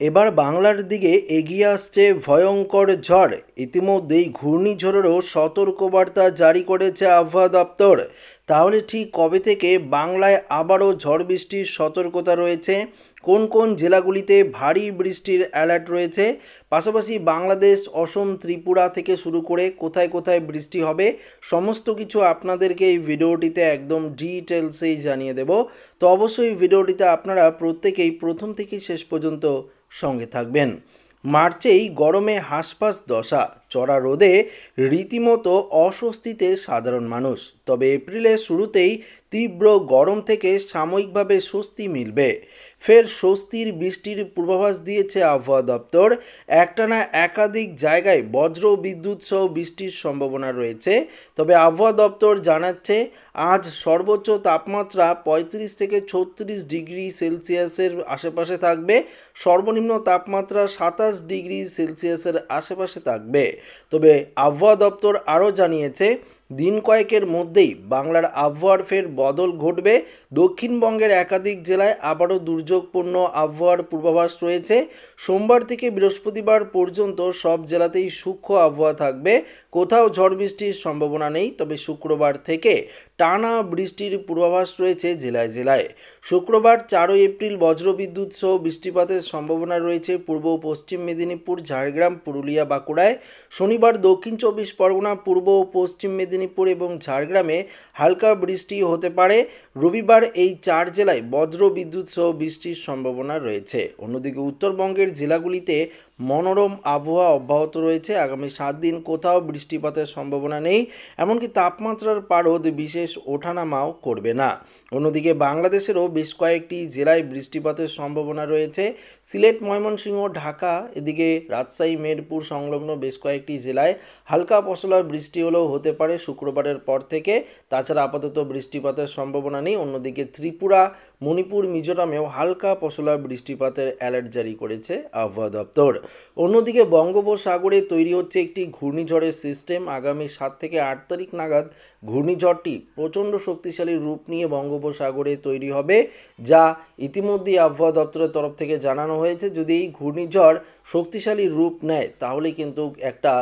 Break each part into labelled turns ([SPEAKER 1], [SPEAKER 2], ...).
[SPEAKER 1] এবার বাংলার দিকে এগিয়ে আসছে ভয়ঙ্কর ঝড়। ইতিমধ্যেই ঘূর্ণিঝড়েরও সতর্কবার্তা জারি করেছে আবহাওয়া দপ্তর। তাহলে ঠিক কবে থেকে বাংলায় আবারও ঝড় বৃষ্টির সতর্কতা রয়েছে? কোন কোন জেলাগুলিতে ভারী বৃষ্টির অ্যালার্ট রয়েছে? পাশাপাশি বাংলাদেশ, অসম, ত্রিপুরা থেকে শুরু করে কোথায় কোথায় বৃষ্টি হবে, সমস্ত কিছু আপনাদেরকে এই ভিডিওটিতে একদম ডিটেলসেই জানিয়ে দেব। তো অবশ্যই ভিডিওটিতে আপনারা প্রত্যেকেই প্রথম থেকে শেষ পর্যন্ত সঙ্গে থাকবেন। মার্চেই গরমে হাঁসফাঁস দশা, চড়া রোদে রীতিমতো অস্বস্তিতে সাধারণ মানুষ। তবে এপ্রিলের শুরুতেই তীব্র গরম থেকে সাময়িকভাবে স্বস্তি মিলবে। ফের স্বস্তির বৃষ্টির পূর্বাভাস দিয়েছে আবহাওয়া দপ্তর। একটানা একাধিক জায়গায় বজ্র বিদ্যুৎ সহ বৃষ্টির সম্ভাবনা রয়েছে। তবে আবহাওয়া দপ্তর জানাচ্ছে আজ সর্বোচ্চ তাপমাত্রা 35 থেকে 36 ডিগ্রি সেলসিয়াসের আশেপাশে থাকবে। সর্বনিম্ন তাপমাত্রা 27 ডিগ্রি সেলসিয়াসের আশেপাশে থাকবে। তবে আবহাওয়া দপ্তর আরও জানিয়েছে দিন কয়েকের মধ্যেই বাংলার আবহাওয়ার ফের বদল ঘটবে। দক্ষিণবঙ্গের একাধিক জেলায় আবারও দুর্যোগপূর্ণ আবহাওয়ার পূর্বাভাস রয়েছে। সোমবার থেকে বৃহস্পতিবার পর্যন্ত সব জেলাতেই সূক্ষ্ম আবহাওয়া থাকবে। কোথাও ঝড় বৃষ্টির সম্ভাবনা নেই। তবে শুক্রবার থেকে টানা বৃষ্টির পূর্বাভাস রয়েছে জেলায় জেলায়। শুক্রবার 4 এপ্রিল বজ্রবিদ্যুৎ সহ বৃষ্টিপাতের সম্ভাবনা রয়েছে পূর্ব ও পশ্চিম মেদিনীপুর, ঝাড়গ্রাম, পুরুলিয়া, বাঁকুড়ায়। শনিবার দক্ষিণ 24 পরগনা, পূর্ব ও পশ্চিম মেদিনীপুর এবং ঝাড়গ্রামে হালকা বৃষ্টি হতে পারে। রবিবার এই 4 জেলায় বজ্র বিদ্যুৎ সহ বৃষ্টির সম্ভাবনা রয়েছে। অন্যদিকে উত্তরবঙ্গের জেলাগুলিতে মনোরম আবহাওয়া অব্যাহত রয়েছে। আগামী 7 দিন কোথাও বৃষ্টিপাতের সম্ভাবনা নেই। এমনকি তাপমাত্রার পারদ বিশেষ ওঠানামাও করবে না। অন্যদিকে বাংলাদেশেরও বেশ কয়েকটি জেলায় বৃষ্টিপাতের সম্ভাবনা রয়েছে। সিলেট, ময়মনসিংহ, ঢাকা, এদিকে রাজশাহী, মেহেরপুর সংলগ্ন বেশ কয়েকটি জেলায় হালকা পশলা বৃষ্টি হলেও হতে পারে শুক্রবারের পর থেকে। তাছাড়া আপাতত বৃষ্টিপাতের সম্ভাবনা নেই। অন্যদিকে ত্রিপুরা, মণিপুর, মিজোরামেও হালকা পশলা বৃষ্টিপাতের অ্যালার্ট জারি করেছে আবহাওয়া দপ্তর। অন্যদিকে বঙ্গোপসাগরে তৈরি হচ্ছে একটি ঘূর্ণিঝড়ের সিস্টেম। আগামী 7 থেকে 8 তারিখ নাগাদ ঘূর্ণিঝড়টি প্রচণ্ড শক্তিশালী রূপ নিয়ে বঙ্গোপসাগরে তৈরি হবে, যা ইতিমধ্যেই আবহাওয়া দপ্তরের তরফ থেকে জানানো হয়েছে। যদি এই ঘূর্ণিঝড় শক্তিশালী রূপ নেয় তাহলে কিন্তু একটা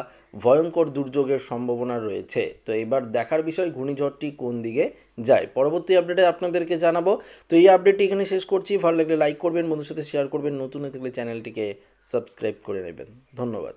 [SPEAKER 1] ভয়ঙ্কর দুর্যোগের সম্ভাবনা রয়েছে। তো এবার দেখার বিষয় ঘূর্ণিঝড়টি কোন দিকে যায়। পরবর্তী আপডেটে আপনাদেরকে জানাবো। তো এই আপডেটটি এখানে শেষ করছি। ভালো লাগলে লাইক করবেন, বন্ধুর সাথে শেয়ার করবেন, নতুন হয়ে থাকলে চ্যানেলটিকে সাবস্ক্রাইব করে নেবেন। ধন্যবাদ।